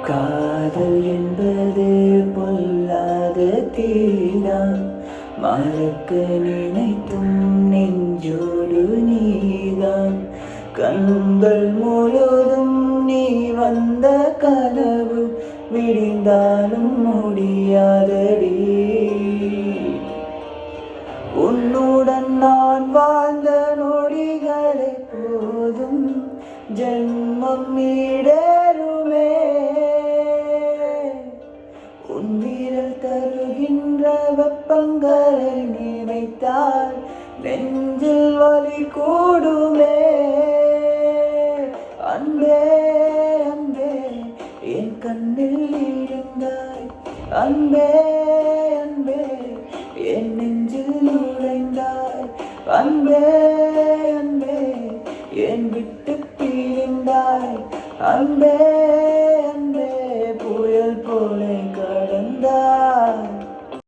காதல் என்பது பொல்லாத தீதான், மறக்க நினைத்தும் நெஞ்சோடு நீதான். கண்கள் முழுதும் நீ வந்த கனவு விடிந்தாலும் முடியாதடி. உன்னுடன் நான் வாழ்ந்த நொடிகளே போதும், ஜென்மம் ஈடேறுமே. உன் வீரல் தருகின்ற வெப்பங்களை நினைத்தால் நெஞ்சில் வலி கூடுமே. அன்பே அன்பே என் கண்ணில் இருந்தாய், அன்பே அன்பே என் நெஞ்சில் நுழைந்தாய். அன்பே அன்பே என் விட்டு பிரிந்தாய். அன்பே அன்பே புயல் போல கடந்தாய்.